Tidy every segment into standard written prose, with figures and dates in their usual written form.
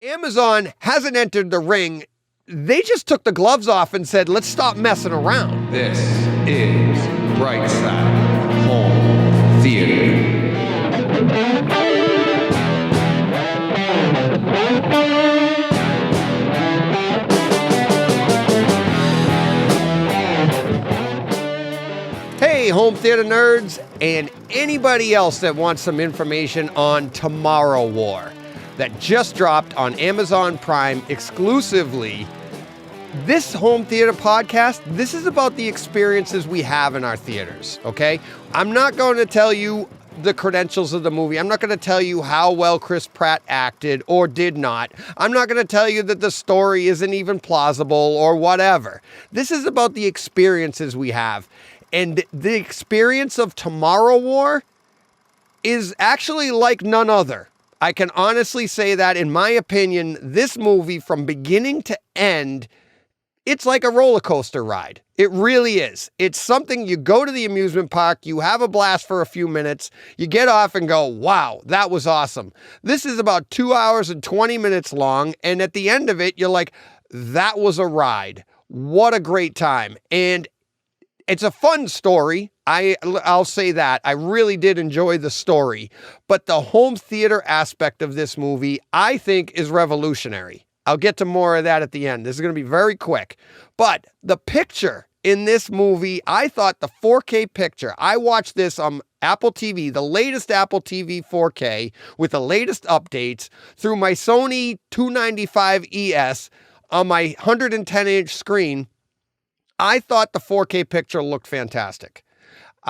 Amazon hasn't entered the ring. They just took the gloves off and said, let's stop messing around. This is Brightside Home Theater. Hey, home theater nerds, and anybody else that wants some information on Tomorrow War that just dropped on Amazon Prime exclusively. This home theater podcast, this is about the experiences we have in our theaters, okay? I'm not going to tell you the credentials of the movie. I'm not going to tell you how well Chris Pratt acted or did not. I'm not going to tell you that the story isn't even plausible or whatever. This is about the experiences we have. And the experience of Tomorrow War is actually like none other. I can honestly say that, in my opinion, this movie from beginning to end, it's like a roller coaster ride. It really is. It's something you go to the amusement park, you have a blast for a few minutes, you get off and go, wow, that was awesome. This is about 2 hours and 20 minutes long, and at the end of it, you're like, that was a ride. What a great time. And it's a fun story. I'll say that. I really did enjoy the story. But the home theater aspect of this movie, I think, is revolutionary. I'll get to more of that at the end. This is going to be very quick. But the picture in this movie, I thought the 4K picture, I watched this on Apple TV, the latest Apple TV 4K with the latest updates through my Sony 295 ES on my 110-inch screen. I thought the 4K picture looked fantastic.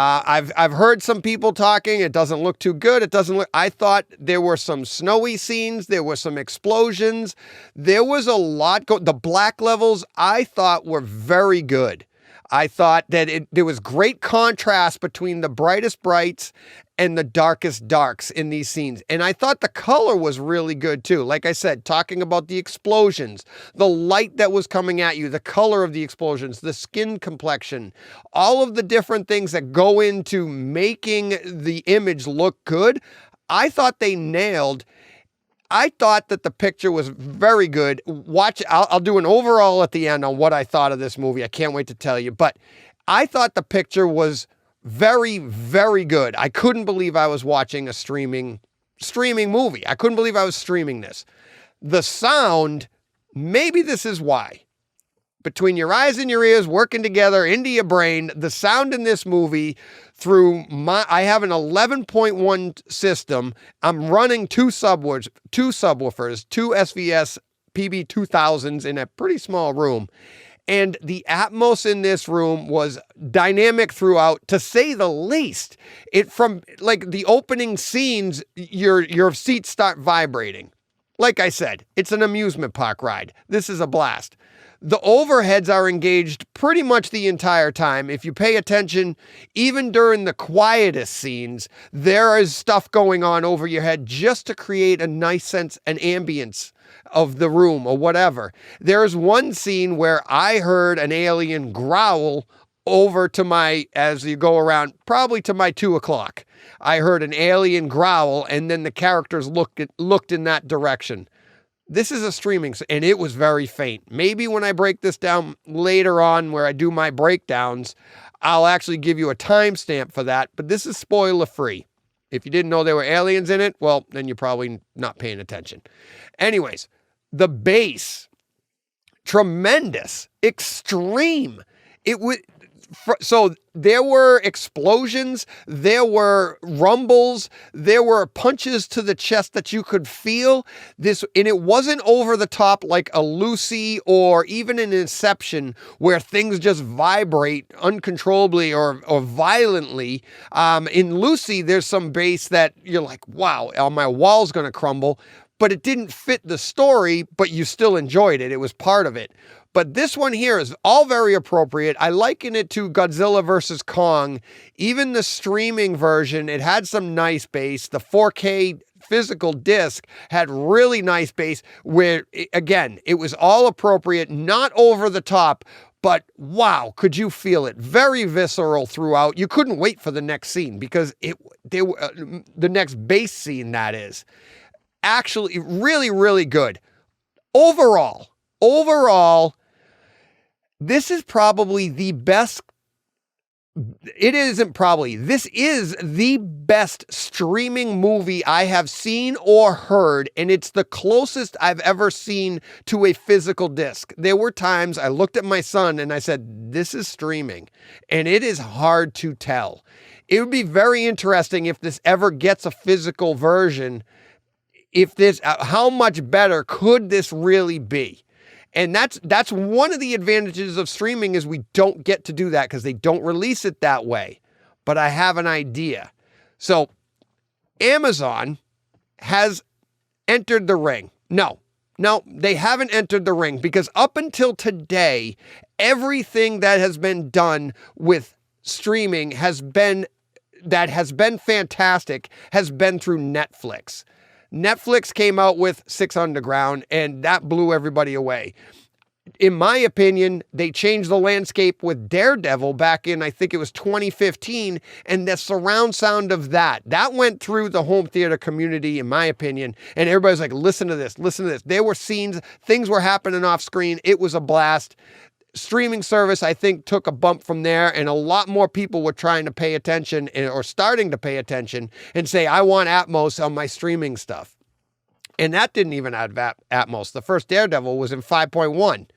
I've heard some people talking, it doesn't look too good. I thought there were some snowy scenes. There were some explosions. There was a lot. The black levels I thought were very good. I thought that there was great contrast between the brightest brights and the darkest darks in these scenes. And I thought the color was really good too. Like I said, talking about the explosions, the light that was coming at you, the color of the explosions, the skin complexion, all of the different things that go into making the image look good, I thought they nailed. I thought that the picture was very good. I'll do an overall at the end on what I thought of this movie. I can't wait to tell you. But I thought the picture was very, very good. I couldn't believe I was watching a streaming movie. I couldn't believe I was streaming this. The sound, maybe this is why. Between your eyes and your ears working together into your brain, the sound in this movie I have an 11.1 system. I'm running two subwoofers, two SVS PB2000s in a pretty small room. And the atmos in this room was dynamic throughout, to say the least. It from like the opening scenes, your seats start vibrating. Like I said, it's an amusement park ride. This is a blast. The overheads are engaged pretty much the entire time. If you pay attention, even during the quietest scenes, there is stuff going on over your head just to create a nice sense and ambience of the room or whatever. There's one scene where I heard an alien growl over to as you go around, probably to my 2 o'clock. I heard an alien growl, and then the characters looked in that direction. This is a streaming, and it was very faint. Maybe when I break this down later on where I do my breakdowns, I'll actually give you a timestamp for that, but this is spoiler free. If you didn't know there were aliens in it, well, then you're probably not paying attention. Anyways, the bass, tremendous, extreme. So there were explosions, there were rumbles, there were punches to the chest that you could feel. And it wasn't over the top like a Lucy or even an Inception where things just vibrate uncontrollably or violently. In Lucy, there's some bass that you're like, wow, my wall's going to crumble. But it didn't fit the story, but you still enjoyed it. It was part of it. But this one here is all very appropriate. I liken it to Godzilla vs. Kong. Even the streaming version, it had some nice bass. The 4K physical disc had really nice bass where, again, it was all appropriate, not over the top, but wow, could you feel it? Very visceral throughout. You couldn't wait for the next scene because the next bass scene, that is. Actually, really, really good. overall, this is probably the best. It isn't probably. This is the best streaming movie I have seen or heard, and it's the closest I've ever seen to a physical disc. There were times I looked at my son and I said, this is streaming, and it is hard to tell. It would be very interesting if this ever gets a physical version. If this, how much better could this really be? And that's one of the advantages of streaming is we don't get to do that because they don't release it that way. But I have an idea. So Amazon has entered the ring. No, they haven't entered the ring because up until today, everything that has been done with streaming has been fantastic has been through Netflix. Netflix came out with Six Underground, and that blew everybody away. In my opinion, they changed the landscape with Daredevil back in, I think it was 2015, and the surround sound of that went through the home theater community, in my opinion, and everybody's like, listen to this. There were scenes, things were happening off screen. It was a blast. Streaming service, I think, took a bump from there, and a lot more people were trying to pay attention or starting to pay attention and say, I want Atmos on my streaming stuff. And that didn't even have Atmos. The first Daredevil was in 5.1.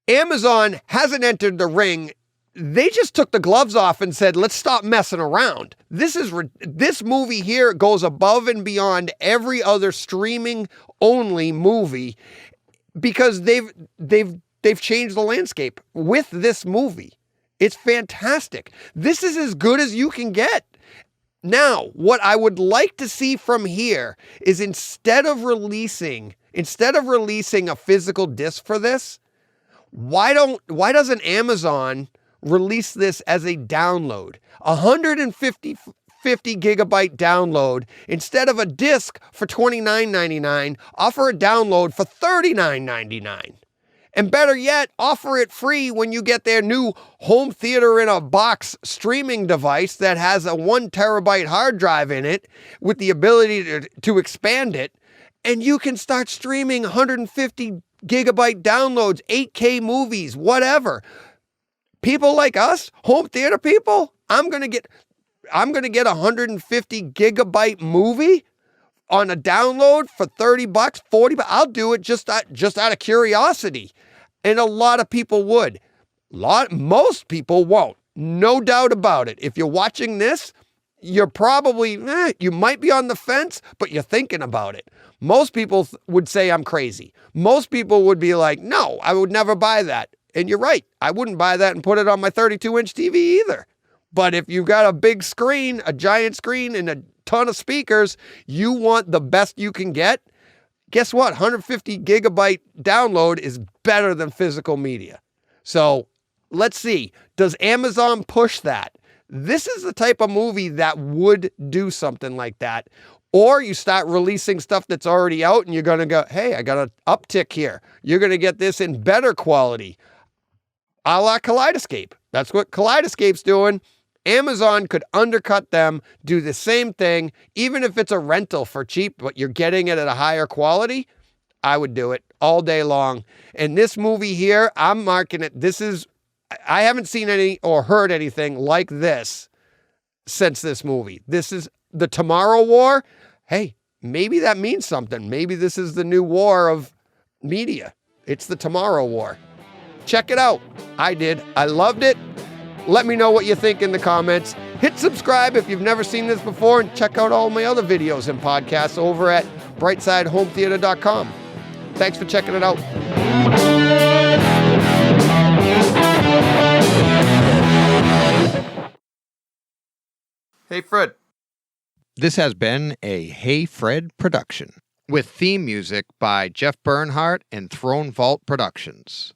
Amazon hasn't entered the ring. They just took the gloves off and said, let's stop messing around. This movie here goes above and beyond every other streaming only movie because they've changed the landscape with this movie. It's fantastic. This is as good as you can get. Now, what I would like to see from here is instead of releasing a physical disc for this, why doesn't Amazon release this as a download? 150 gigabyte download instead of a disc for $29.99, offer a download for $39.99. And better yet, offer it free when you get their new home theater in a box streaming device that has a 1 terabyte hard drive in it with the ability to expand it. And you can start streaming 150 gigabyte downloads, 8K movies, whatever. People like us, home theater people, I'm going to get a 150 gigabyte movie on a download for $30, $40. I'll do it just out of curiosity. And a lot of people would. Most people won't. No doubt about it. If you're watching this, you're probably, you might be on the fence, but you're thinking about it. Most people would say I'm crazy. Most people would be like, no, I would never buy that. And you're right. I wouldn't buy that and put it on my 32-inch TV either. But if you've got a big screen, a giant screen, and a ton of speakers, you want the best you can get. Guess what? 150 gigabyte download is better than physical media. So let's see. Does Amazon push that? This is the type of movie that would do something like that. Or you start releasing stuff that's already out and you're going to go, hey, I got an uptick here. You're going to get this in better quality. A la Kaleidoscape. That's what Kaleidoscape's doing. Amazon could undercut them, do the same thing, even if it's a rental for cheap, but you're getting it at a higher quality. I would do it all day long. And this movie here, I'm marking it. I haven't seen any or heard anything like this since this movie. This is the Tomorrow War. Hey, maybe that means something. Maybe this is the new war of media. It's the Tomorrow War. Check it out. I did. I loved it. Let me know what you think in the comments. Hit subscribe if you've never seen this before, and check out all my other videos and podcasts over at brightsidehometheater.com. Thanks for checking it out. Hey, Fred. This has been a Hey Fred production with theme music by Jeff Bernhardt and Throne Vault Productions.